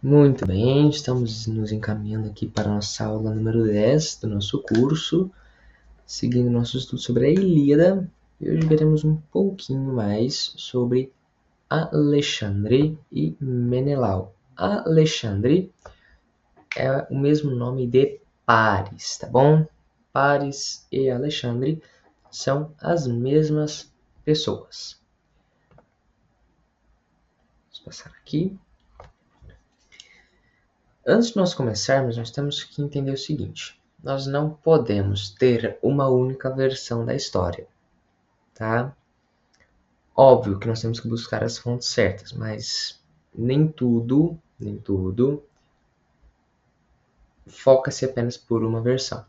Muito bem, estamos nos encaminhando aqui para a nossa aula número 10 do nosso curso, seguindo nosso estudo sobre a Ilíada. E hoje veremos um pouquinho mais sobre Alexandre e Menelau. Alexandre é o mesmo nome de Paris, tá bom? Paris e Alexandre são as mesmas pessoas. Vamos passar aqui. Antes de nós começarmos, nós temos que entender o seguinte: nós não podemos ter uma única versão da história, tá? Óbvio que nós temos que buscar as fontes certas, mas nem tudo foca-se apenas por uma versão.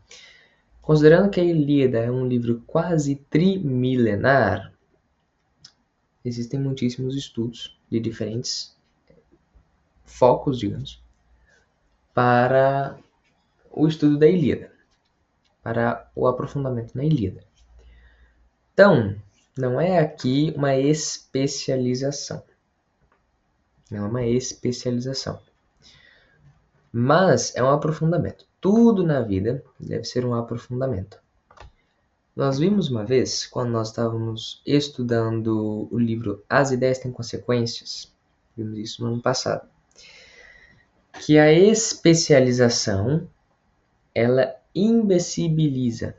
Considerando que a Ilíada é um livro quase trimilenar, existem muitíssimos estudos de diferentes focos, digamos, para o estudo da Ilíada, para o aprofundamento na Ilíada. Então, não é aqui uma especialização. Não é uma especialização. Mas é um aprofundamento. Tudo na vida deve ser um aprofundamento. Nós vimos uma vez, quando nós estávamos estudando o livro As Ideias Têm Consequências, vimos isso no ano passado, que a especialização, ela imbeciliza.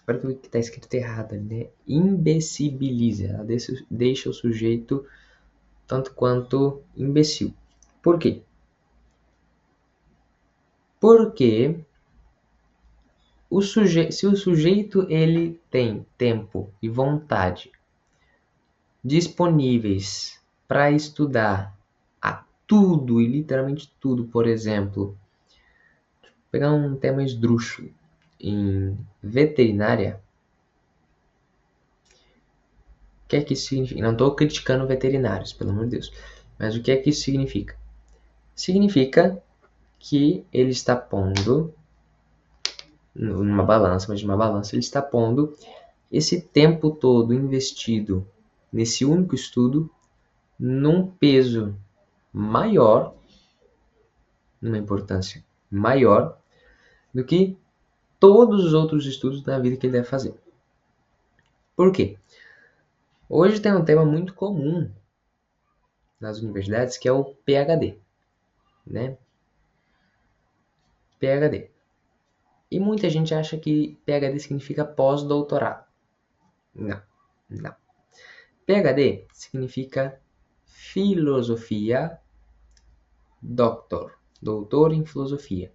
Olha o que está escrito errado, né? Imbeciliza. Ela deixa o sujeito tanto quanto imbecil. Por quê? Porque se o sujeito ele tem tempo e vontade disponíveis para estudar a tudo e literalmente tudo, por exemplo, pegar um tema esdrúxulo em veterinária, o que é que isso significa? Não estou criticando veterinários, pelo amor de Deus, mas o que é que isso significa? Significa que ele está pondo numa balança, mas de uma balança ele está pondo esse tempo todo investido nesse único estudo num peso maior, numa importância maior do que todos os outros estudos da vida que ele deve fazer. Por quê? Hoje tem um tema muito comum nas universidades que é o PhD, né? PhD. E muita gente acha que PhD significa pós-doutorado. Não. PhD significa filosofia, doutor em filosofia.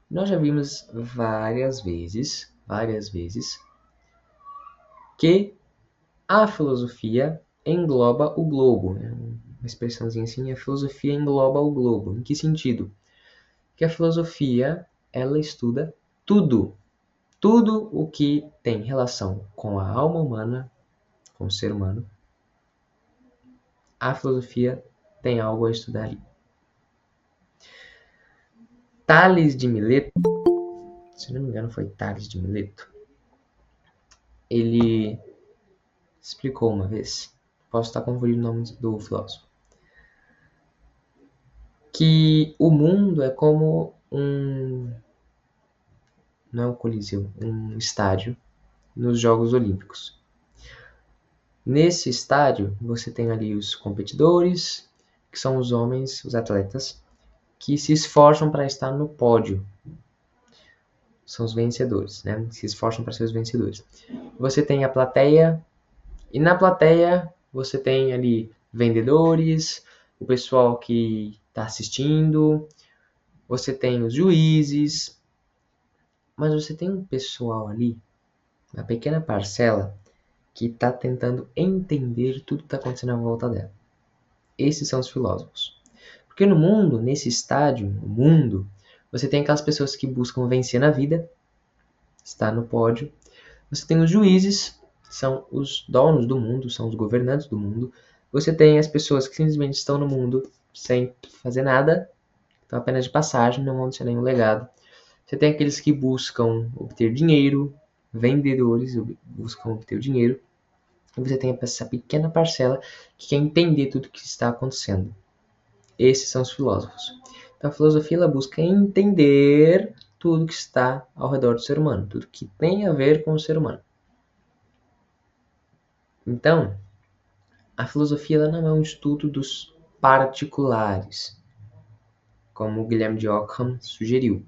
Nós já vimos várias vezes, que a filosofia engloba o globo. Né? Uma expressãozinha assim, a filosofia engloba o globo. Em que sentido? Que a filosofia, ela estuda tudo o que tem relação com a alma humana, com o ser humano. A filosofia tem algo a estudar ali. Tales de Mileto, se não me engano foi Tales de Mileto, ele explicou uma vez, posso estar confundindo o nome do filósofo, que o mundo é como não é um coliseu, um estádio nos Jogos Olímpicos. Nesse estádio, você tem ali os competidores, que são os homens, os atletas, que se esforçam para estar no pódio. São os vencedores, né? Se esforçam para ser os vencedores. Você tem a plateia, e na plateia você tem ali vendedores, o pessoal que está assistindo, você tem os juízes, mas você tem um pessoal ali, uma pequena parcela, que está tentando entender tudo que está acontecendo à volta dela. Esses são os filósofos. Porque no mundo, nesse estádio, no mundo, você tem aquelas pessoas que buscam vencer na vida, está no pódio. Você tem os juízes, são os donos do mundo, são os governantes do mundo. Você tem as pessoas que simplesmente estão no mundo sem fazer nada, estão apenas de passagem, não vão deixar nenhum legado. Você tem aqueles que buscam obter dinheiro, vendedores buscam obter o dinheiro. E você tem essa pequena parcela que quer entender tudo o que está acontecendo. Esses são os filósofos. Então, a filosofia ela busca entender tudo que está ao redor do ser humano, tudo que tem a ver com o ser humano. Então, a filosofia ela não é um estudo dos particulares, como o Guilherme de Ockham sugeriu.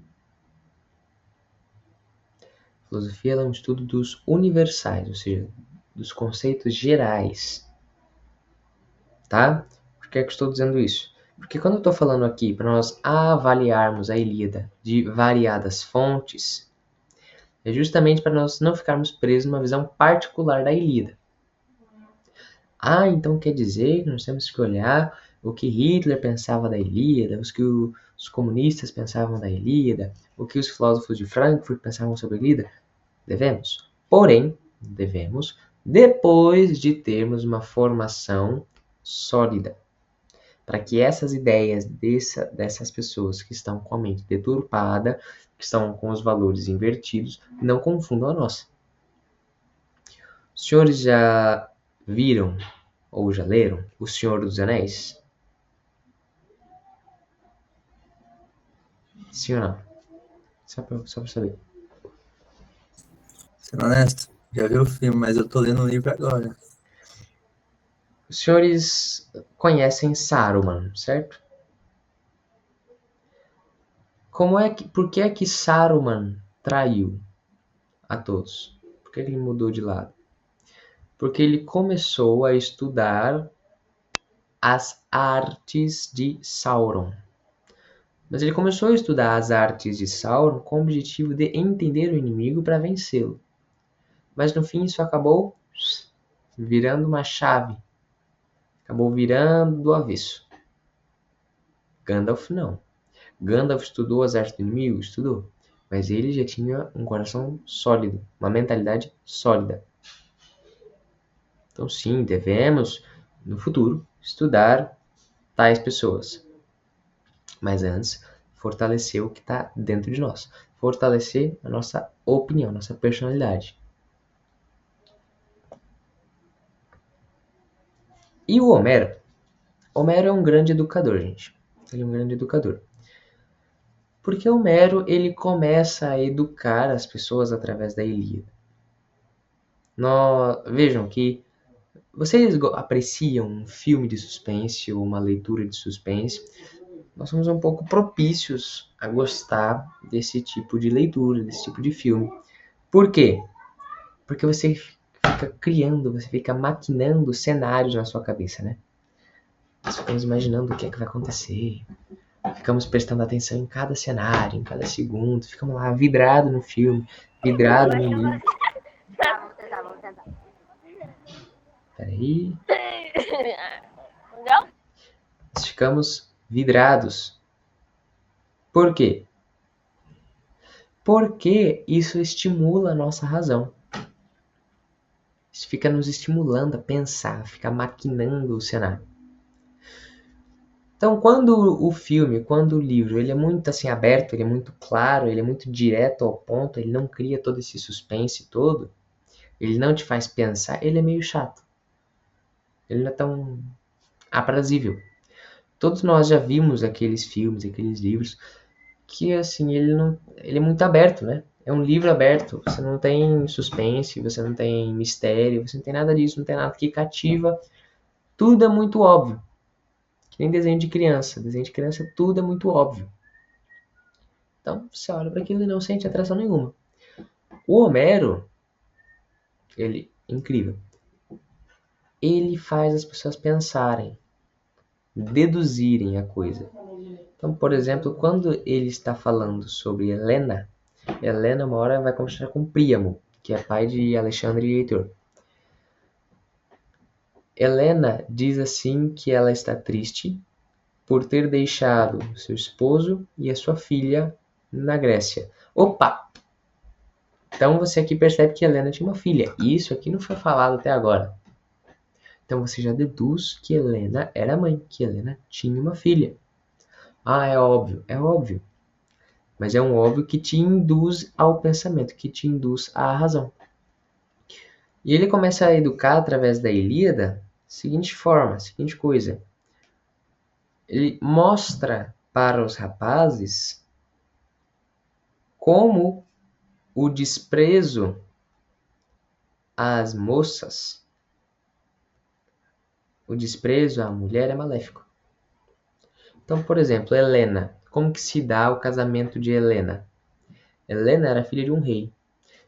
A filosofia ela é um estudo dos universais, ou seja, dos conceitos gerais. Tá? Por que é que eu estou dizendo isso? Porque quando eu estou falando aqui para nós avaliarmos a Ilíada de variadas fontes, é justamente para nós não ficarmos presos numa visão particular da Ilíada. Então quer dizer que nós temos que olhar o que Hitler pensava da Ilíada, o que os comunistas pensavam da Ilíada, o que os filósofos de Frankfurt pensavam sobre a Ilíada? Devemos. Porém, devemos depois de termos uma formação sólida, para que essas ideias dessas pessoas que estão com a mente deturpada, que estão com os valores invertidos, não confundam a nossa. Os senhores já viram ou já leram O Senhor dos Anéis? Sim ou não? Só para saber. Sendo honesto, já vi o filme, mas eu tô lendo o livro agora. Os senhores conhecem Saruman, certo? Por que é que Saruman traiu a todos? Por que ele mudou de lado? Porque ele começou a estudar as artes de Sauron. Mas ele começou a estudar as artes de Sauron com o objetivo de entender o inimigo para vencê-lo. Mas no fim isso acabou virando uma chave. Acabou virando do avesso. Gandalf não. Gandalf estudou as artes do inimigo? Estudou. Mas ele já tinha um coração sólido, uma mentalidade sólida. Então sim, devemos, no futuro, estudar tais pessoas. Mas antes, fortalecer o que está dentro de nós. Fortalecer a nossa opinião, nossa personalidade. E o Homero? Homero é um grande educador, gente. Ele é um grande educador. Porque Homero, ele começa a educar as pessoas através da Ilíada. Vejam que vocês apreciam um filme de suspense ou uma leitura de suspense, nós somos um pouco propícios a gostar desse tipo de leitura, desse tipo de filme. Por quê? Porque você fica criando, você fica maquinando cenários na sua cabeça, né? Nós ficamos imaginando o que é que vai acontecer. Ficamos prestando atenção em cada cenário, em cada segundo. Ficamos lá vidrado no filme, vidrado no livro. Vamos tentar. Peraí. Não? Nós ficamos vidrados. Por quê? Porque isso estimula a nossa razão. Isso fica nos estimulando a pensar, fica maquinando o cenário. Então, quando o filme, quando o livro, ele é muito assim aberto, ele é muito claro, ele é muito direto ao ponto, ele não cria todo esse suspense todo, ele não te faz pensar, ele é meio chato. Ele não é tão aprazível. Todos nós já vimos aqueles filmes, aqueles livros que assim, ele é muito aberto, né? É um livro aberto, você não tem suspense, você não tem mistério, você não tem nada disso, não tem nada que cativa. Tudo é muito óbvio. Que nem desenho de criança. Desenho de criança, tudo é muito óbvio. Então, você olha para aquilo e não sente atração nenhuma. O Homero, ele, incrível, ele faz as pessoas pensarem, deduzirem a coisa. Então, por exemplo, quando ele está falando sobre Helena uma hora vai conversar com Príamo, que é pai de Alexandre e Heitor. Helena diz assim que ela está triste por ter deixado seu esposo e a sua filha na Grécia. Opa! Então você aqui percebe que Helena tinha uma filha. E isso aqui não foi falado até agora. Então você já deduz que Helena era mãe, que Helena tinha uma filha. É óbvio, é óbvio. Mas é um óbvio que te induz ao pensamento, que te induz à razão. E ele começa a educar através da Ilíada, seguinte forma, seguinte coisa. ele mostra para os rapazes como o desprezo às moças, o desprezo à mulher é maléfico. Então, por exemplo, Helena. Como que se dá o casamento de Helena? Helena era filha de um rei.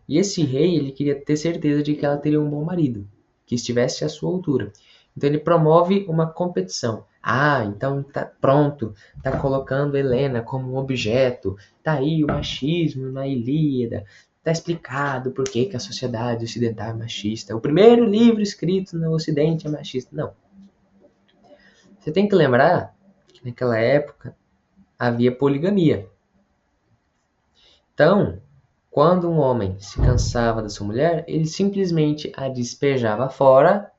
E esse rei, ele queria ter certeza de que ela teria um bom marido, que estivesse à sua altura. Então ele promove uma competição. Ah, então tá pronto, tá colocando Helena como um objeto. Tá aí o machismo na Ilíada. Tá explicado por que a sociedade ocidental é machista. O primeiro livro escrito no Ocidente é machista. Não. Você tem que lembrar que naquela época havia poligamia. Então, quando um homem se cansava da sua mulher, ele simplesmente a despejava fora,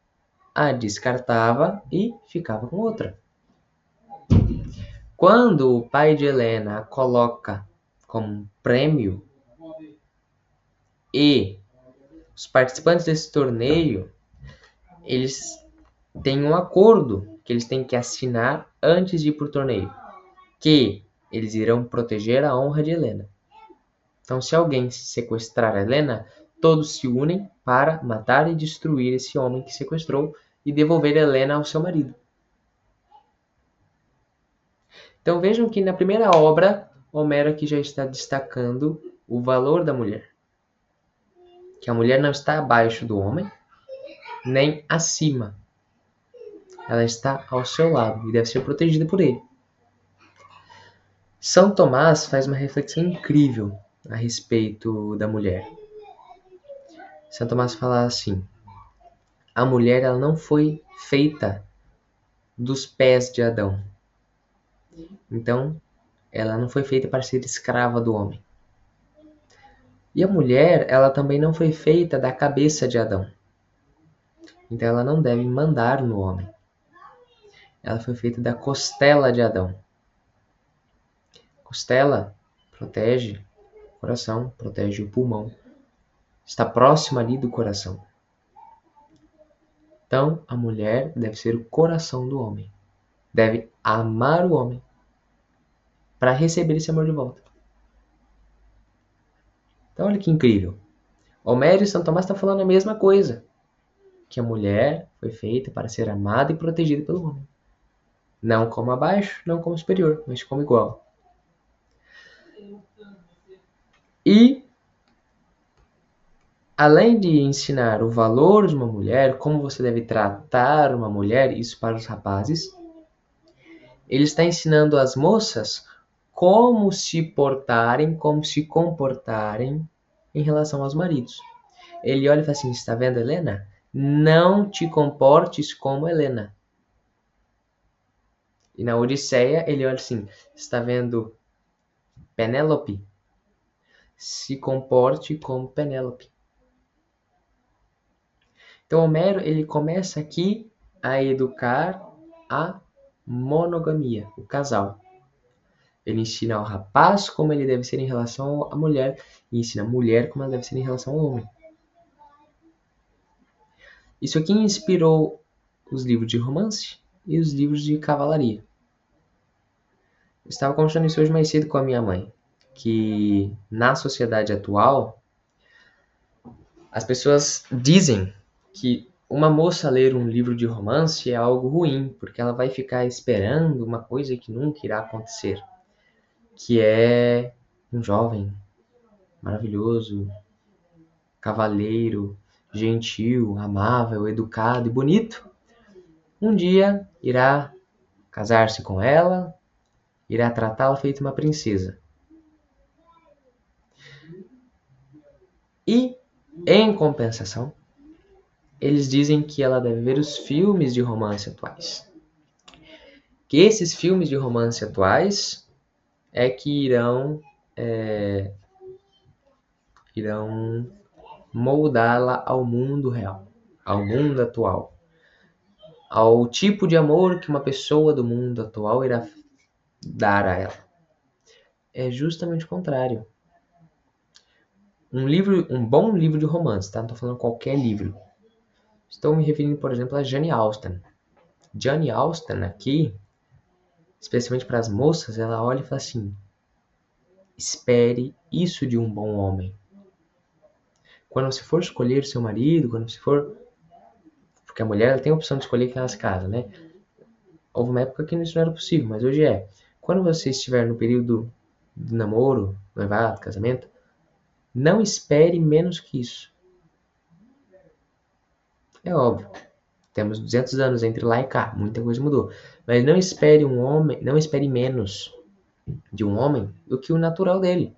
a descartava e ficava com outra. Quando o pai de Helena a coloca como um prêmio e os participantes desse torneio, eles têm um acordo que eles têm que assinar antes de ir para o torneio, que eles irão proteger a honra de Helena. Então, se alguém sequestrar a Helena, todos se unem para matar e destruir esse homem que sequestrou e devolver Helena ao seu marido. Então vejam que na primeira obra, Homero aqui já está destacando o valor da mulher. Que a mulher não está abaixo do homem, nem acima. Ela está ao seu lado e deve ser protegida por ele. São Tomás faz uma reflexão incrível a respeito da mulher. São Tomás fala assim: a mulher ela não foi feita dos pés de Adão. Então, ela não foi feita para ser escrava do homem. E a mulher, ela também não foi feita da cabeça de Adão. Então, ela não deve mandar no homem. Ela foi feita da costela de Adão. Costela protege o coração, protege o pulmão. Está próxima ali do coração. Então, a mulher deve ser o coração do homem. Deve amar o homem para receber esse amor de volta. Então, olha que incrível. Homero e São Tomás estão falando a mesma coisa. Que a mulher foi feita para ser amada e protegida pelo homem. Não como abaixo, não como superior, mas como igual. E, além de ensinar o valor de uma mulher, como você deve tratar uma mulher, isso para os rapazes, ele está ensinando as moças como se portarem, como se comportarem em relação aos maridos. Ele olha e fala assim: está vendo, Helena? Não te comportes como Helena. E na Odisseia ele olha assim: está vendo Penélope? Se comporte como Penélope. Então Homero ele começa aqui a educar a monogamia, o casal. Ele ensina ao rapaz como ele deve ser em relação à mulher e ensina a mulher como ela deve ser em relação ao homem. Isso aqui inspirou os livros de romance e os livros de cavalaria. Eu estava conversando isso hoje mais cedo com a minha mãe, que na sociedade atual as pessoas dizem que uma moça ler um livro de romance é algo ruim, porque ela vai ficar esperando uma coisa que nunca irá acontecer, que é um jovem maravilhoso, cavalheiro, gentil, amável, educado e bonito. Um dia irá casar-se com ela, irá tratá-la feito uma princesa. E, em compensação, eles dizem que ela deve ver os filmes de romance atuais. Que esses filmes de romance atuais é que irão moldá-la ao mundo real, ao mundo atual, ao tipo de amor que uma pessoa do mundo atual irá dar a ela. É justamente o contrário. Um bom livro de romance, tá? Não estou falando qualquer livro. Estou me referindo, por exemplo, a Jane Austen. Jane Austen aqui, especialmente para as moças, ela olha e fala assim: espere isso de um bom homem. Quando você for escolher seu marido, quando você for... Porque a mulher ela tem a opção de escolher quem ela se casa, né? Houve uma época que isso não era possível, mas hoje é. Quando você estiver no período de namoro, noivado, casamento, não espere menos que isso. É óbvio. Temos 200 anos entre lá e cá, muita coisa mudou. Mas não espere um homem, não espere menos de um homem do que o natural dele.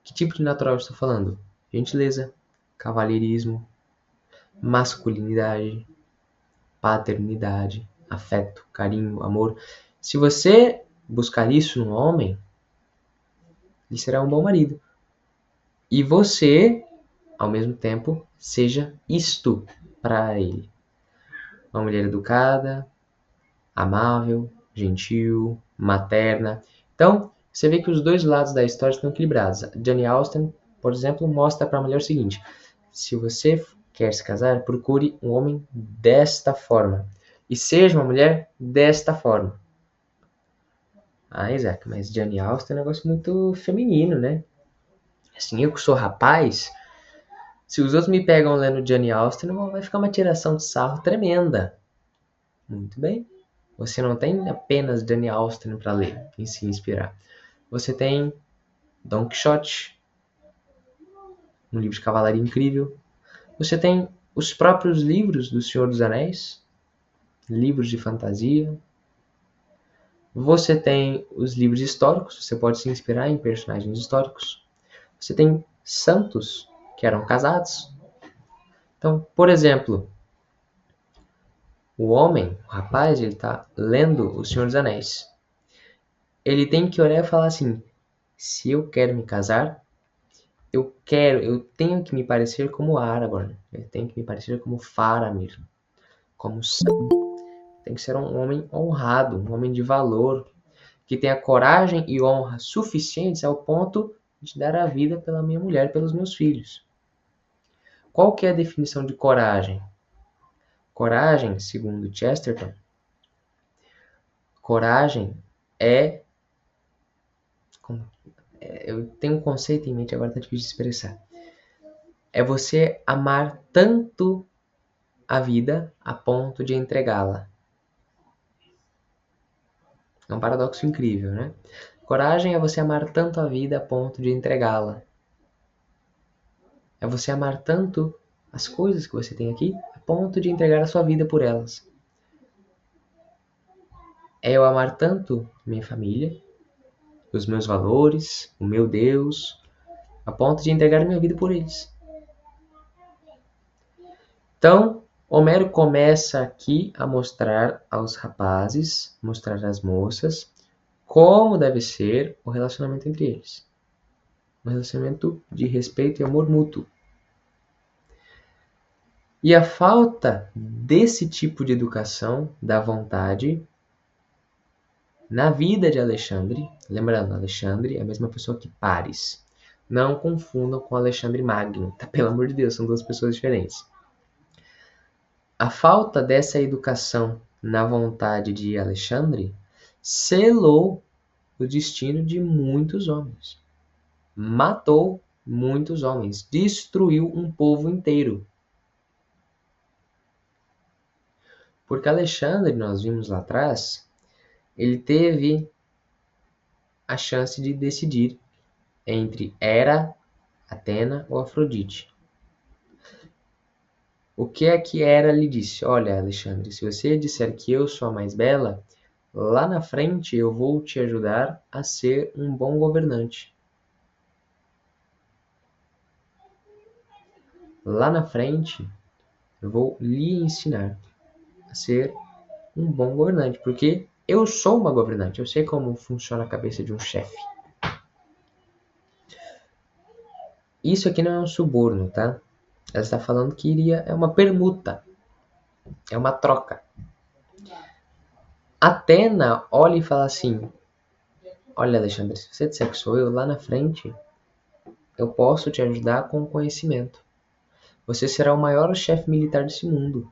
Que tipo de natural eu estou falando? Gentileza, cavalheirismo, masculinidade, paternidade, afeto, carinho, amor. Se você buscar isso num homem, ele será um bom marido. E você, ao mesmo tempo, seja isto para ele. Uma mulher educada, amável, gentil, materna. Então, você vê que os dois lados da história estão equilibrados. Jane Austen, por exemplo, mostra para a mulher o seguinte: se você quer se casar, procure um homem desta forma. E seja uma mulher desta forma. Ah, Isaac, mas Jane Austen é um negócio muito feminino, né? Assim, eu que sou rapaz, se os outros me pegam lendo Jane Austen, vai ficar uma tiração de sarro tremenda. Muito bem. Você não tem apenas Jane Austen para ler e se inspirar. Você tem Don Quixote, um livro de cavalaria incrível. Você tem os próprios livros do Senhor dos Anéis, livros de fantasia. Você tem os livros históricos, você pode se inspirar em personagens históricos. Você tem santos que eram casados. Então, por exemplo, o homem, o rapaz, ele está lendo O Senhor dos Anéis. Ele tem que olhar e falar assim: se eu quero me casar, eu tenho que me parecer como Aragorn, eu tenho que me parecer como Faramir, como Sam. Tem que ser um homem honrado, um homem de valor, que tenha coragem e honra suficientes ao ponto de dar a vida pela minha mulher, pelos meus filhos. Qual que é a definição de coragem? Coragem, segundo Chesterton, coragem eu tenho um conceito em mente, agora está difícil de expressar. É você amar tanto a vida a ponto de entregá-la. É um paradoxo incrível, né? Coragem é você amar tanto a vida a ponto de entregá-la. É você amar tanto as coisas que você tem aqui a ponto de entregar a sua vida por elas. É eu amar tanto minha família, os meus valores, o meu Deus, a ponto de entregar minha vida por eles. Então, Homero começa aqui a mostrar aos rapazes, mostrar às moças, como deve ser o relacionamento entre eles. Um relacionamento de respeito e amor mútuo. E a falta desse tipo de educação da vontade na vida de Alexandre, lembrando, Alexandre é a mesma pessoa que Paris. Não confundam com Alexandre Magno, tá? Pelo amor de Deus, são duas pessoas diferentes. A falta dessa educação na vontade de Alexandre selou o destino de muitos homens. Matou muitos homens, destruiu um povo inteiro. Porque Alexandre, nós vimos lá atrás, ele teve a chance de decidir entre Hera, Atena ou Afrodite. O que é que Hera lhe disse? Olha, Alexandre, se você disser que eu sou a mais bela, lá na frente eu vou te ajudar a ser um bom governante. Lá na frente eu vou lhe ensinar a ser um bom governante, porque eu sou uma governante, eu sei como funciona a cabeça de um chefe. Isso aqui não é um suborno, tá? Ela está falando que é uma permuta, é uma troca. Atena olha e fala assim: olha, Alexandre, se você disser que sou eu, lá na frente eu posso te ajudar com o conhecimento. Você será o maior chefe militar desse mundo,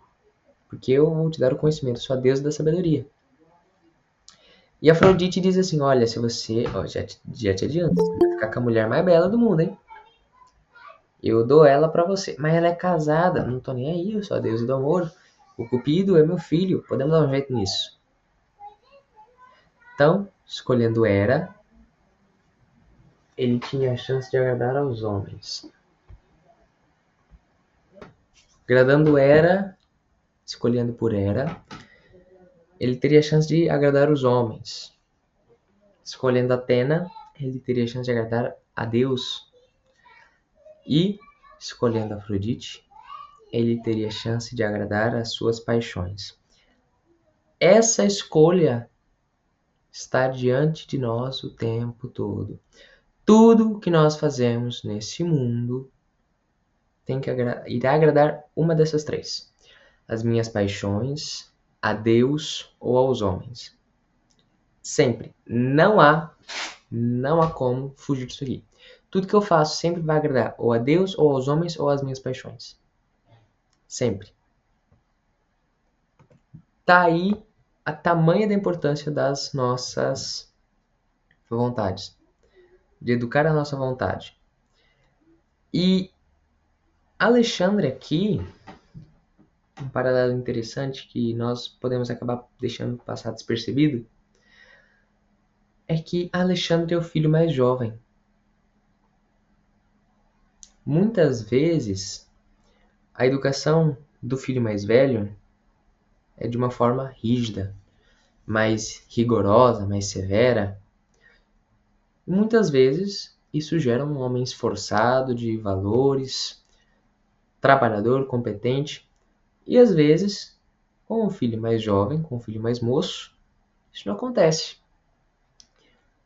porque eu vou te dar o conhecimento, sou a deusa da sabedoria. E Afrodite diz assim, olha, se você... Ó, já te adianto, você vai ficar com a mulher mais bela do mundo, hein? Eu dou ela pra você. Mas ela é casada. Não tô nem aí, eu sou a deusa do amor. O Cupido é meu filho. Podemos dar um jeito nisso. Então, escolhendo Hera, ele tinha a chance de agradar aos homens. Agradando Hera, escolhendo por Hera, ele teria a chance de agradar os homens. Escolhendo Atena, ele teria a chance de agradar a Deus. E, escolhendo Afrodite, ele teria a chance de agradar as suas paixões. Essa escolha está diante de nós o tempo todo. Tudo que nós fazemos nesse mundo irá agradar uma dessas três: as minhas paixões, a Deus ou aos homens. Sempre. Não há como fugir disso aqui. Tudo que eu faço sempre vai agradar ou a Deus, ou aos homens, ou às minhas paixões. Sempre. Tá aí a tamanha da importância das nossas vontades. De educar a nossa vontade. E Alexandre aqui, um paralelo interessante que nós podemos acabar deixando passar despercebido, é que Alexandre é o filho mais jovem. Muitas vezes, a educação do filho mais velho é de uma forma rígida, mais rigorosa, mais severa. Muitas vezes, isso gera um homem esforçado, de valores, trabalhador, competente. E às vezes, com o filho mais jovem, com o filho mais moço, isso não acontece.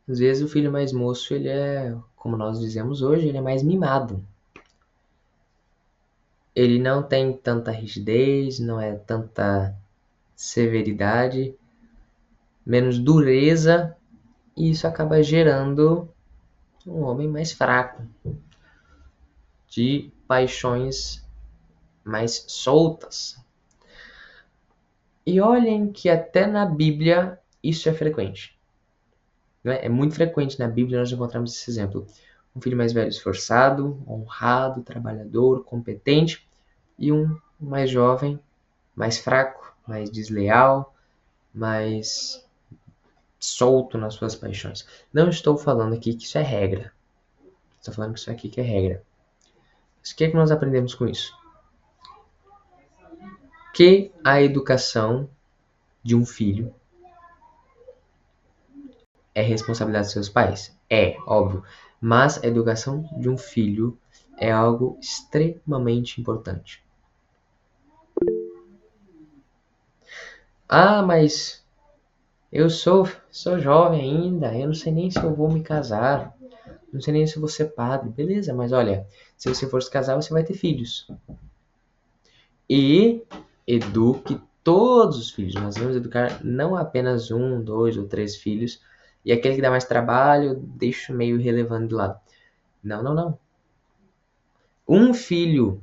Às vezes o filho mais moço, ele é, como nós dizemos hoje, ele é mais mimado. Ele não tem tanta rigidez, não é tanta severidade, menos dureza, e isso acaba gerando um homem mais fraco, de paixões mais soltas. E olhem que até na Bíblia isso é frequente. É muito frequente na Bíblia nós encontramos esse exemplo. Um filho mais velho esforçado, honrado, trabalhador, competente, e um mais jovem, mais fraco, mais desleal, mais solto nas suas paixões. Não estou falando aqui que isso é regra. Estou falando que isso aqui que é regra. Mas o que é que nós aprendemos com isso? Que a educação de um filho é responsabilidade dos seus pais? É, óbvio. Mas a educação de um filho é algo extremamente importante. Ah, mas eu sou jovem ainda, eu não sei nem se eu vou me casar, não sei nem se eu vou ser padre. Beleza, mas olha, se você for se casar, você vai ter filhos. E eduque todos os filhos. Nós vamos educar não apenas 1, 2 ou 3 filhos, e aquele que dá mais trabalho, deixa meio irrelevante de lado. Não, não, não. Um filho,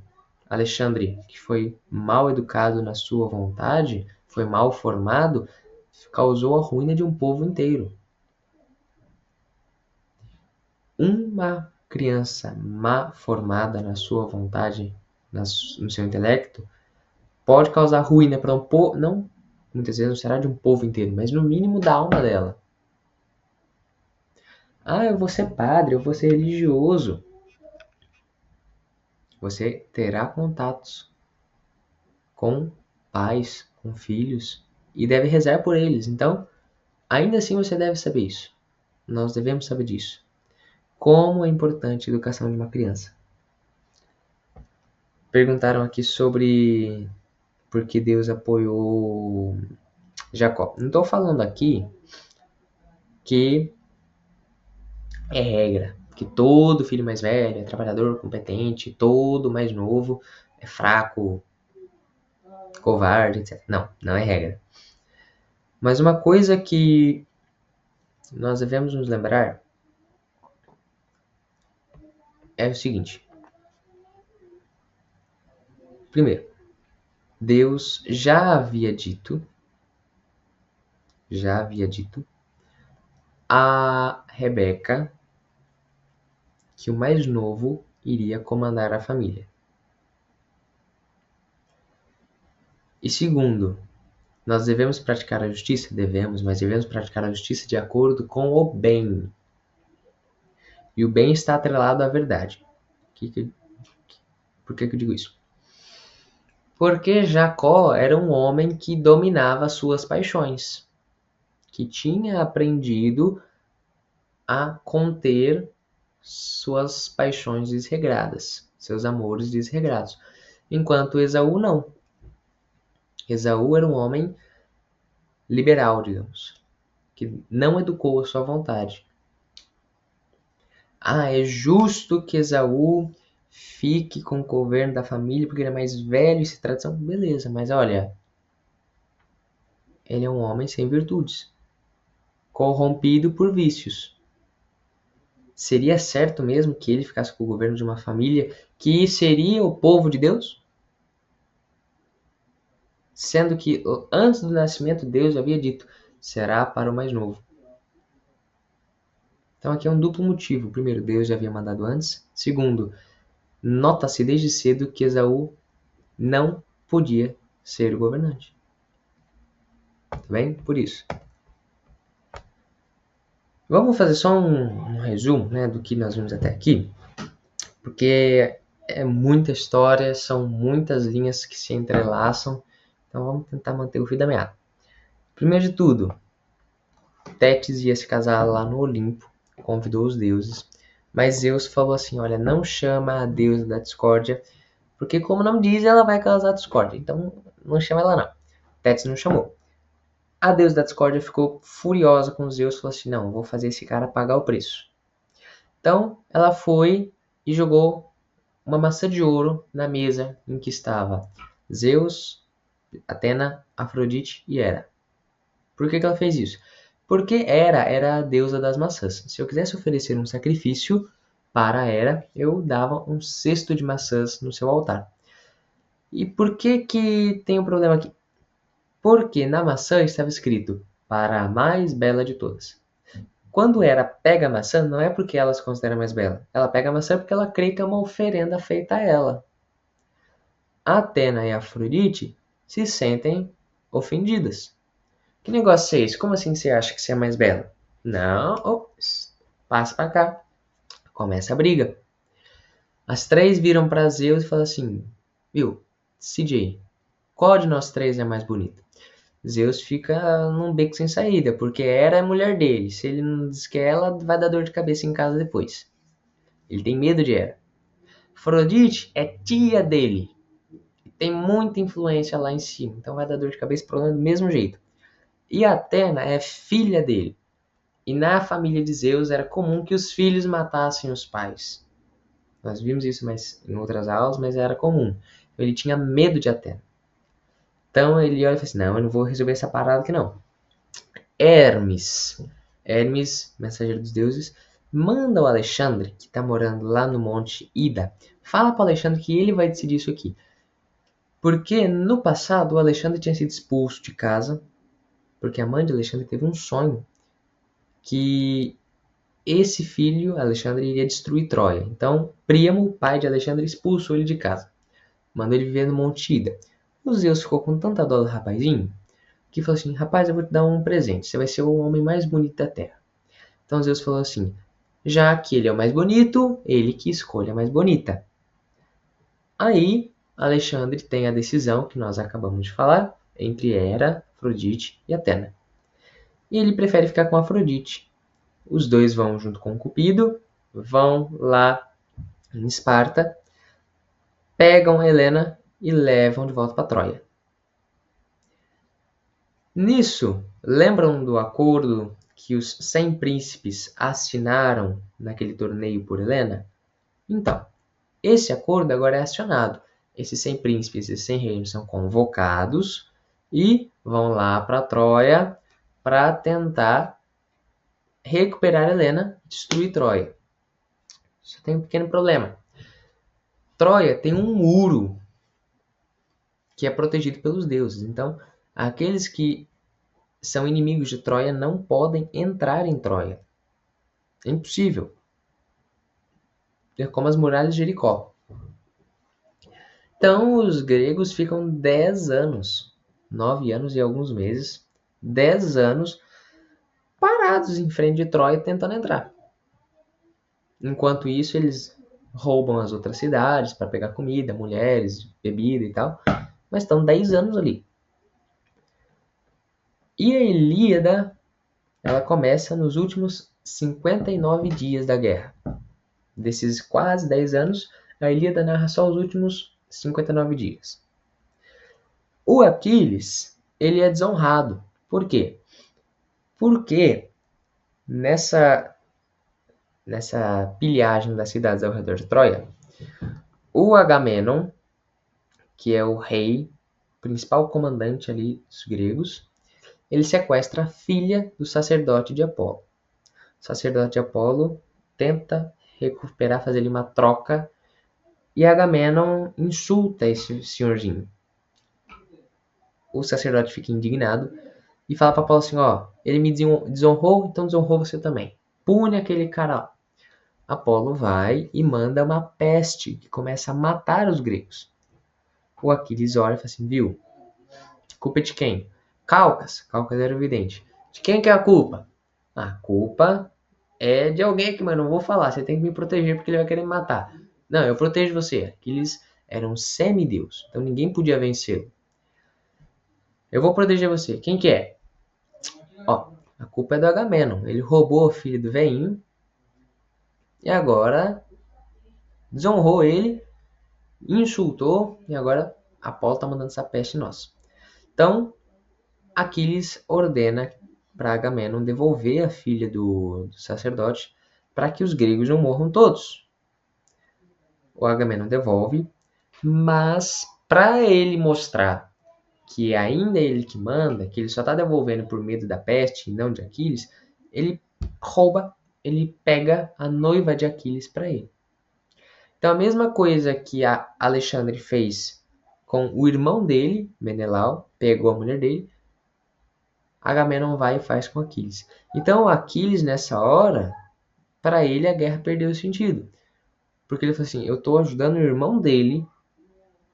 Alexandre, que foi mal educado na sua vontade, foi mal formado, causou a ruína de um povo inteiro. Uma criança má formada na sua vontade, no seu intelecto, pode causar ruína para um povo, não, muitas vezes não será de um povo inteiro, mas no mínimo da alma dela. Ah, eu vou ser padre, eu vou ser religioso. Você terá contatos com pais, com filhos, e deve rezar por eles. Então, ainda assim você deve saber isso. Nós devemos saber disso. Como é importante a educação de uma criança. Perguntaram aqui sobre por que Deus apoiou Jacó. Não estou falando aqui que é regra, que todo filho mais velho é trabalhador, competente, todo mais novo é fraco, covarde, etc. Não, não é regra. Mas uma coisa que nós devemos nos lembrar é o seguinte. Primeiro, Deus já havia dito a Rebeca que o mais novo iria comandar a família. E segundo, nós devemos praticar a justiça? Devemos, mas devemos praticar a justiça de acordo com o bem. E o bem está atrelado à verdade. Por que eu digo isso? Porque Jacó era um homem que dominava suas paixões, que tinha aprendido a conter suas paixões desregradas, seus amores desregrados, enquanto Esaú não. Esaú era um homem liberal, digamos, que não educou a sua vontade. É justo que Esaú fique com o governo da família porque ele é mais velho e se tradição. Beleza, mas olha, ele é um homem sem virtudes, corrompido por vícios. Seria certo mesmo que ele ficasse com o governo de uma família que seria o povo de Deus? Sendo que antes do nascimento Deus havia dito, será para o mais novo. Então aqui é um duplo motivo. Primeiro, Deus já havia mandado antes. Segundo, nota-se desde cedo que Esaú não podia ser o governante. Tá bem? Por isso. Vamos fazer só um resumo, né, do que nós vimos até aqui. Porque é muita história, são muitas linhas que se entrelaçam. Então vamos tentar manter o fio da meada. Primeiro de tudo, Tétis ia se casar lá no Olimpo, convidou os deuses, mas Zeus falou assim, olha, não chama a deusa da discórdia, porque como o nome diz, ela vai causar discórdia, então não chama ela não. Tétis não chamou. A deusa da discórdia ficou furiosa com Zeus, falou assim, não, vou fazer esse cara pagar o preço. Então ela foi e jogou uma maçã de ouro na mesa em que estava Zeus, Atena, Afrodite e Hera. Por que ela fez isso? Porque Hera era a deusa das maçãs. Se eu quisesse oferecer um sacrifício para Hera, eu dava um cesto de maçãs no seu altar. E por que tem um problema aqui? Porque na maçã estava escrito para a mais bela de todas. Quando Hera pega a maçã, não é porque ela se considera mais bela. Ela pega a maçã porque ela crê que é uma oferenda feita a ela. Atena e Afrodite se sentem ofendidas. Que negócio é esse? Como assim você acha que você é mais bela? Não, passa pra cá. Começa a briga. As três viram pra Zeus e falam assim, viu, CJ, qual de nós três é mais bonita? Zeus fica num beco sem saída, porque Hera é mulher dele. Se ele não diz que é ela, vai dar dor de cabeça em casa depois. Ele tem medo de Hera. Afrodite é tia dele. Tem muita influência lá em cima, então vai dar dor de cabeça para do mesmo jeito. E Atena é filha dele. E na família de Zeus era comum que os filhos matassem os pais. Nós vimos isso em outras aulas, mas era comum. Ele tinha medo de Atena. Então ele olha e fala assim, não, eu não vou resolver essa parada aqui não. Hermes, mensageiro dos deuses, manda o Alexandre, que está morando lá no Monte Ida, fala para o Alexandre que ele vai decidir isso aqui. Porque no passado o Alexandre tinha sido expulso de casa, porque a mãe de Alexandre teve um sonho que esse filho, Alexandre, iria destruir Troia. Então, Príamo, o pai de Alexandre, expulsou ele de casa. Mandou ele viver no Monte Ida. O Zeus ficou com tanta dó do rapazinho, que falou assim, rapaz, eu vou te dar um presente. Você vai ser o homem mais bonito da Terra. Então Zeus falou assim, já que ele é o mais bonito, ele que escolha a mais bonita. Aí, Alexandre tem a decisão que nós acabamos de falar, entre Hera, Afrodite e Atena. E ele prefere ficar com Afrodite. Os dois vão junto com Cupido, vão lá em Esparta, pegam Helena e levam de volta para Troia. Nisso, lembram do acordo que os 100 príncipes assinaram naquele torneio por Helena? Então, esse acordo agora é acionado. Esses 100 príncipes e 100 reinos são convocados e vão lá para Troia para tentar recuperar Helena e destruir Troia. Só tem um pequeno problema. Troia tem um muro que é protegido pelos deuses. Então, aqueles que são inimigos de Troia, não podem entrar em Troia. É impossível. É como as muralhas de Jericó. Então os gregos ficam 10 anos, 9 anos e alguns meses, 10 anos parados em frente de Troia tentando entrar. Enquanto isso, eles roubam as outras cidades para pegar comida, mulheres, bebida e tal. Mas estão 10 anos ali. E a Ilíada, ela começa nos últimos 59 dias da guerra. Desses quase 10 anos, a Ilíada narra só os últimos 59 dias. O Aquiles, ele é desonrado. Por quê? Porque nessa pilhagem das cidades ao redor de Troia, o Agamenon, que é o rei, principal comandante ali dos gregos, ele sequestra a filha do sacerdote de Apolo. O sacerdote de Apolo tenta recuperar, fazer ali uma troca, e Agamenon insulta esse senhorzinho. O sacerdote fica indignado e fala para Apolo assim, ó, ele me desonrou, então desonrou você também. Pune aquele cara lá. Apolo vai e manda uma peste que começa a matar os gregos. O Aquiles olha e fala assim, viu? Culpa é de quem? Calcas era o vidente. De quem que é a culpa? A culpa é de alguém aqui, mas não vou falar. Você tem que me proteger porque ele vai querer me matar. Não, eu protejo você. Aquiles era um semideus, então ninguém podia vencê-lo. Eu vou proteger você. Quem que é? Ó, a culpa é do Agamenon. Ele roubou a filha do veinho e agora desonrou ele, insultou e agora Apolo tá mandando essa peste em nós. Então, Aquiles ordena para Agamenon devolver a filha do sacerdote para que os gregos não morram todos. O Agamenon devolve, mas para ele mostrar que ainda é ele que manda, que ele só está devolvendo por medo da peste e não de Aquiles, ele ele pega a noiva de Aquiles para ele. Então a mesma coisa que a Alexandre fez com o irmão dele, Menelau, pegou a mulher dele, Agamenon vai e faz com Aquiles. Então Aquiles nessa hora, para ele a guerra perdeu o sentido. Porque ele falou assim, eu estou ajudando o irmão dele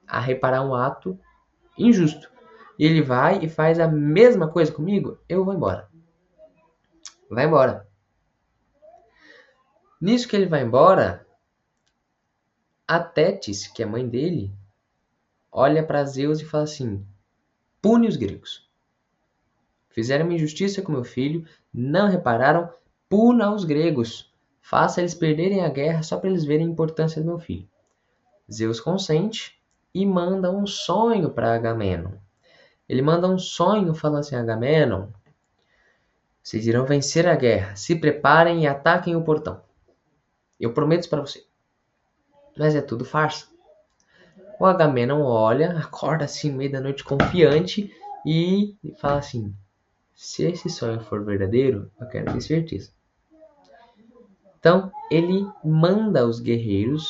a reparar um ato injusto. E ele vai e faz a mesma coisa comigo, eu vou embora. Vai embora. Nisso que ele vai embora, a Tétis, que é a mãe dele, olha para Zeus e fala assim, pune os gregos. Fizeram uma injustiça com meu filho, não repararam, puna os gregos. Faça eles perderem a guerra só para eles verem a importância do meu filho. Zeus consente e manda um sonho para Agamenon. Ele manda um sonho falando assim, Agamenon, vocês irão vencer a guerra, se preparem e ataquem o portão. Eu prometo isso para você. Mas é tudo farsa. O Agamenon olha, acorda assim no meio da noite confiante e fala assim, se esse sonho for verdadeiro, eu quero ter certeza. Então, ele manda os guerreiros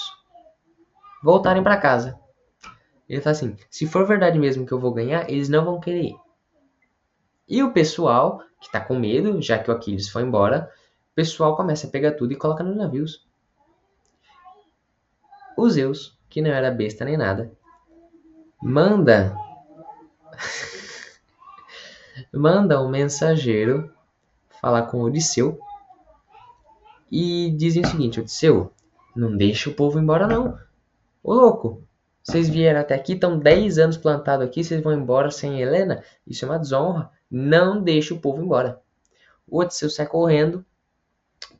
voltarem para casa. Ele fala assim, se for verdade mesmo que eu vou ganhar, eles não vão querer ir. E o pessoal, que está com medo, já que o Aquiles foi embora, o pessoal começa a pegar tudo e coloca nos navios. O Zeus, que não era besta nem nada, manda um mensageiro falar com Odisseu e dizem o seguinte, Odisseu, não deixa o povo embora não. Ô louco, vocês vieram até aqui, estão 10 anos plantados aqui, vocês vão embora sem Helena? Isso é uma desonra. Não deixa o povo embora. O Odisseu sai correndo,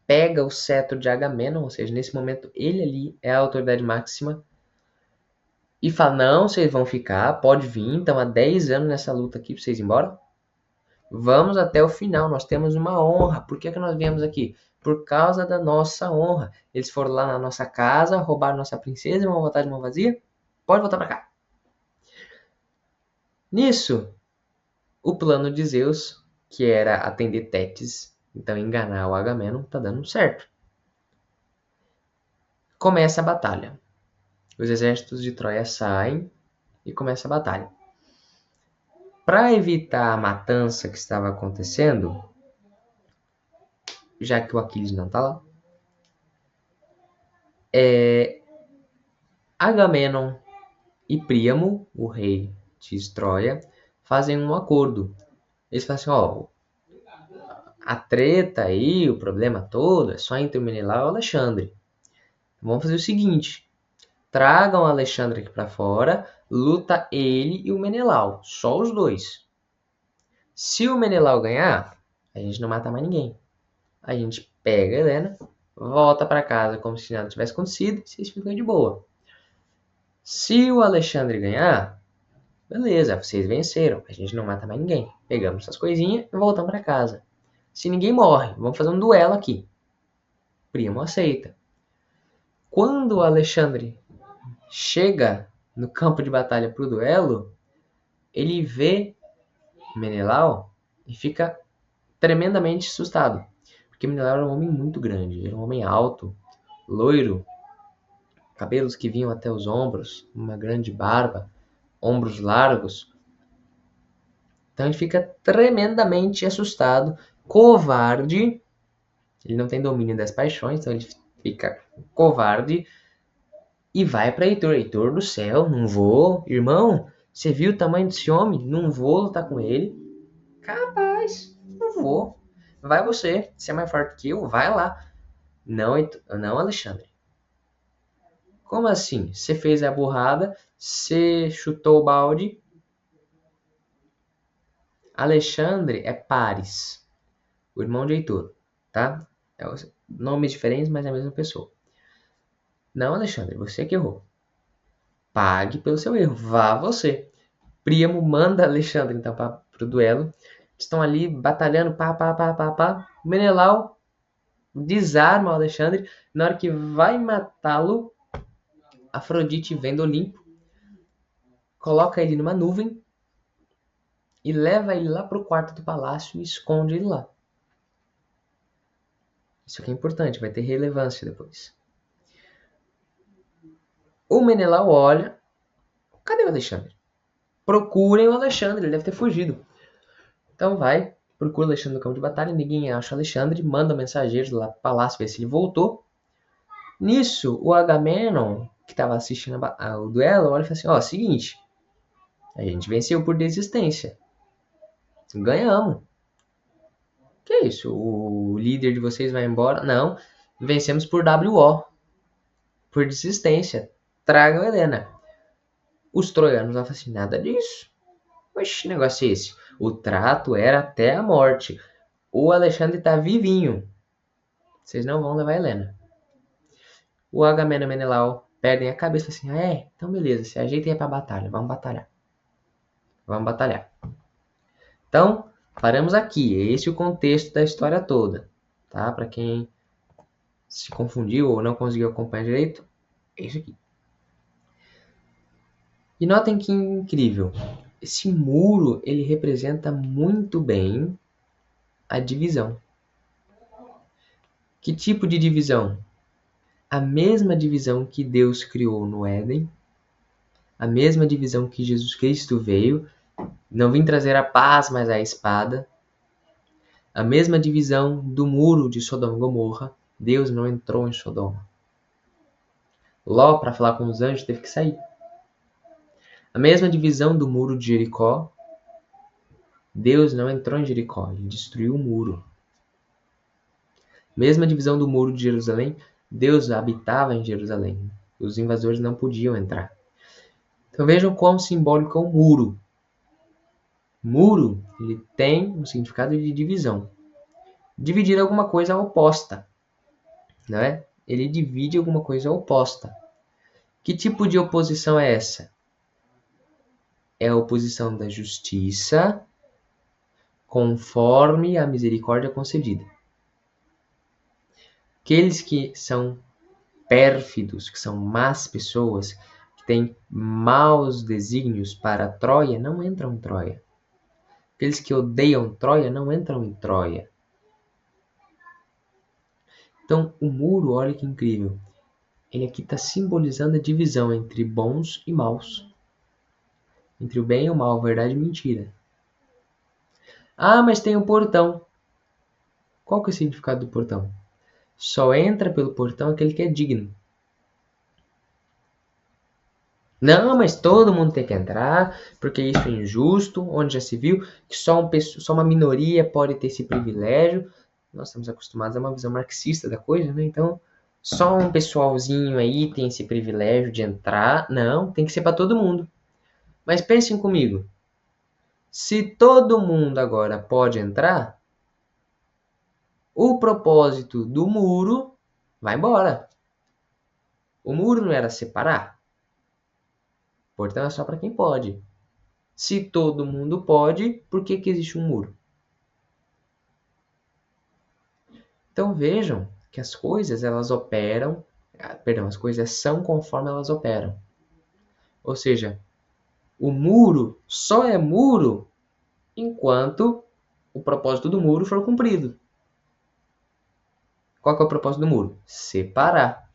pega o cetro de Agamenon, ou seja, nesse momento ele ali é a autoridade máxima, e fala, não, vocês vão ficar, pode vir, estão há 10 anos nessa luta aqui para vocês ir embora. Vamos até o final, nós temos uma honra. Por que nós viemos aqui? Por causa da nossa honra. Eles foram lá na nossa casa, roubaram nossa princesa e vão voltar de mão vazia? Pode voltar para cá. Nisso, o plano de Zeus, que era atender Tétis, então enganar o Agamenon, tá dando certo. Começa a batalha. Os exércitos de Troia saem e começa a batalha. Para evitar a matança que estava acontecendo, já que o Aquiles não está lá, Agamenon e Príamo, o rei de Troia, fazem um acordo. Eles falam assim, ó, a treta aí, o problema todo, é só entre o Menelau e o Alexandre. Vamos fazer o seguinte, tragam o Alexandre aqui para fora, luta ele e o Menelau, só os dois. Se o Menelau ganhar, a gente não mata mais ninguém. A gente pega a Helena, volta para casa como se nada tivesse acontecido e vocês ficam de boa. Se o Alexandre ganhar, beleza, vocês venceram, a gente não mata mais ninguém. Pegamos essas coisinhas e voltamos para casa. Se ninguém morre, vamos fazer um duelo aqui. Príamo aceita. Quando o Alexandre chega no campo de batalha para o duelo, ele vê Menelau e fica tremendamente assustado. Porque Menelau era um homem muito grande, era um homem alto, loiro, cabelos que vinham até os ombros, uma grande barba, ombros largos. Então ele fica tremendamente assustado, covarde. Ele não tem domínio das paixões, então ele fica covarde e vai para Heitor. Heitor do céu, não vou. Irmão, você viu o tamanho desse homem? Não vou lutar com ele. Capaz, não vou. Vai você, você é mais forte que eu, vai lá. Não, não, Alexandre. Como assim? Você fez a burrada, você chutou o balde. Alexandre é Paris, o irmão de Heitor, tá? Nomes diferentes, mas é a mesma pessoa. Não, Alexandre, você que errou. Pague pelo seu erro, vá você. Príamo manda Alexandre então para o duelo. Estão ali batalhando, pá. Menelau desarma o Alexandre. Na hora que vai matá-lo, Afrodite vem do Olimpo, coloca ele numa nuvem e leva ele lá para o quarto do palácio e esconde ele lá. Isso aqui é importante, vai ter relevância depois. O Menelau olha, cadê o Alexandre? Procurem o Alexandre, ele deve ter fugido. Então vai, procura o Alexandre no campo de batalha, ninguém acha o Alexandre, manda mensageiros lá para o palácio ver se ele voltou. Nisso, o Agamenon, que estava assistindo o duelo, olha e fala assim, ó, seguinte, a gente venceu por desistência. Ganhamos. Que é isso? O líder de vocês vai embora? Não, vencemos por WO. Por desistência. Tragam Helena. Os troianos falam assim, nada disso. Oxe, que negócio é esse? O trato era até a morte. O Alexandre tá vivinho. Vocês não vão levar Helena. O Agamenon e Menelau perdem a cabeça assim, então beleza, se ajeita aí pra batalha, vamos batalhar. Então, paramos aqui, esse é o contexto da história toda, tá? Para quem se confundiu ou não conseguiu acompanhar direito, é isso aqui. E notem que incrível, esse muro ele representa muito bem a divisão. Que tipo de divisão? A mesma divisão que Deus criou no Éden, a mesma divisão que Jesus Cristo veio, não vim trazer a paz, mas a espada. A mesma divisão do muro de Sodoma e Gomorra, Deus não entrou em Sodoma. Ló, para falar com os anjos, teve que sair. A mesma divisão do muro de Jericó, Deus não entrou em Jericó, ele destruiu o muro. Mesma divisão do muro de Jerusalém, Deus habitava em Jerusalém. Os invasores não podiam entrar. Então vejam quão simbólico é o muro. Muro, ele tem um significado de divisão. Dividir alguma coisa oposta, não é? Ele divide alguma coisa oposta. Que tipo de oposição é essa? É a oposição da justiça conforme a misericórdia concedida. Aqueles que são pérfidos, que são más pessoas, que têm maus desígnios para Troia, não entram em Troia. Aqueles que odeiam Troia não entram em Troia. Então, o muro, olha que incrível. Ele aqui está simbolizando a divisão entre bons e maus. Entre o bem e o mal, verdade e mentira. Ah, mas tem um portão. Qual que é o significado do portão? Só entra pelo portão aquele que é digno. Não, mas todo mundo tem que entrar, porque isso é injusto, onde já se viu que só uma minoria pode ter esse privilégio. Nós estamos acostumados a uma visão marxista da coisa, né? Então, só um pessoalzinho aí tem esse privilégio de entrar. Não, tem que ser para todo mundo. Mas pensem comigo. Se todo mundo agora pode entrar, o propósito do muro vai embora. O muro não era separar? Portão é só para quem pode. Se todo mundo pode, por que existe um muro? Então vejam que as coisas elas operam, as coisas são conforme elas operam. Ou seja, o muro só é muro enquanto o propósito do muro for cumprido. Qual que é o propósito do muro? Separar.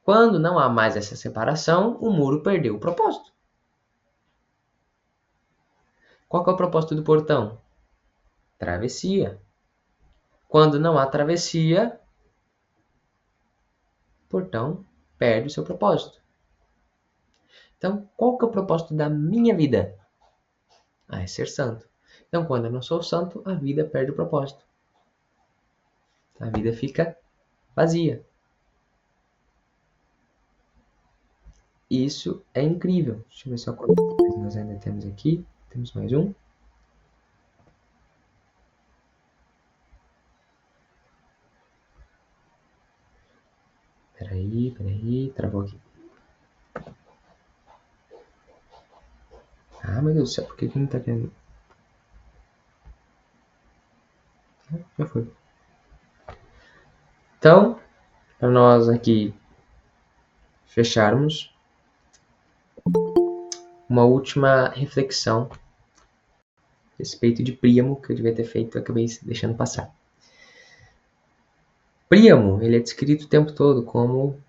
Quando não há mais essa separação, o muro perdeu o propósito. Qual que é o propósito do portão? Travessia. Quando não há travessia, o portão perde o seu propósito. Então, qual que é o propósito da minha vida? É ser santo. Então, quando eu não sou santo, a vida perde o propósito. A vida fica vazia. Isso é incrível. Deixa eu ver só quantos nós ainda temos aqui. Temos mais um. Peraí, travou aqui. Ah, meu Deus do céu, por que não tá querendo? Já foi. Então, para nós aqui fecharmos, uma última reflexão a respeito de Príamo, que eu devia ter feito, eu acabei deixando passar. Príamo, ele é descrito o tempo todo como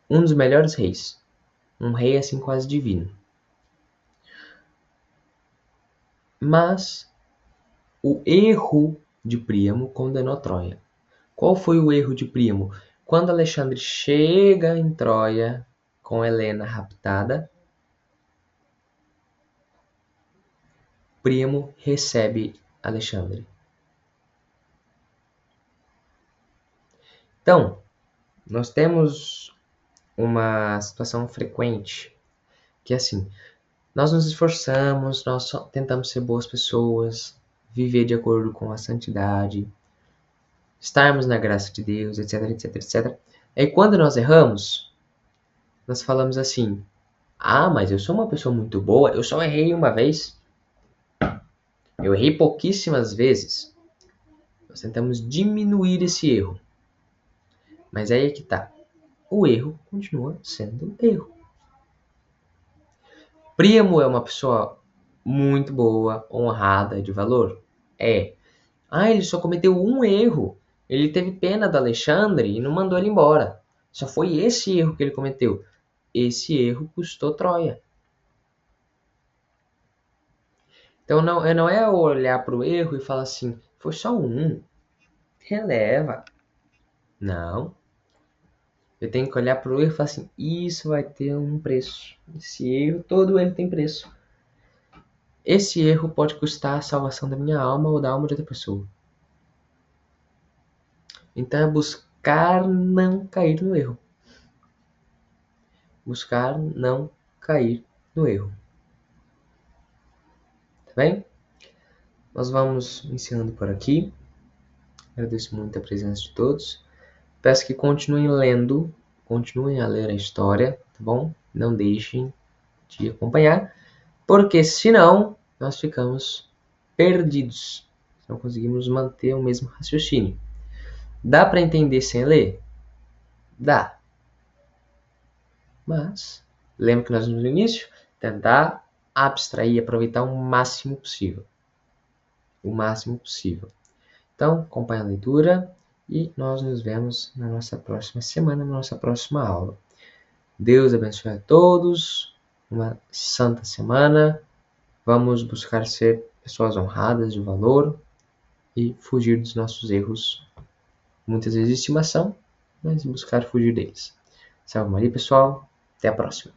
um dos melhores reis. Um rei assim quase divino. Mas o erro de Príamo condenou Troia. Qual foi o erro de Príamo? Quando Alexandre chega em Troia com Helena raptada, Príamo recebe Alexandre. Então, nós temos uma situação frequente que é assim, nós nos esforçamos, nós tentamos ser boas pessoas, viver de acordo com a santidade, estarmos na graça de Deus, etc, etc, etc. Aí quando nós erramos, nós falamos assim, ah, mas eu sou uma pessoa muito boa, eu só errei uma vez. Eu errei pouquíssimas vezes. Nós tentamos diminuir esse erro. Mas aí é que tá. O erro continua sendo erro. Príamo é uma pessoa muito boa, honrada, de valor? É. Ah, ele só cometeu um erro. Ele teve pena do Alexandre e não mandou ele embora. Só foi esse erro que ele cometeu. Esse erro custou Troia. Então não é olhar para o erro e falar assim, foi só um, releva. Não. Eu tenho que olhar para o erro e falar assim, isso vai ter um preço. Esse erro, todo erro tem preço. Esse erro pode custar a salvação da minha alma ou da alma de outra pessoa. Então é buscar não cair no erro. Buscar não cair no erro. Tá bem? Nós vamos encerrando por aqui. Agradeço muito a presença de todos. Peço que continuem lendo, continuem a ler a história, tá bom? Não deixem de acompanhar, porque senão nós ficamos perdidos. Não conseguimos manter o mesmo raciocínio. Dá para entender sem ler? Dá. Mas, lembra que nós vimos no início? Tentar abstrair e aproveitar o máximo possível. O máximo possível. Então, acompanhe a leitura e nós nos vemos na nossa próxima semana, na nossa próxima aula. Deus abençoe a todos. Uma santa semana. Vamos buscar ser pessoas honradas, de valor, e fugir dos nossos erros, muitas vezes de estimação, mas buscar fugir deles. Salve Maria, pessoal. Até a próxima.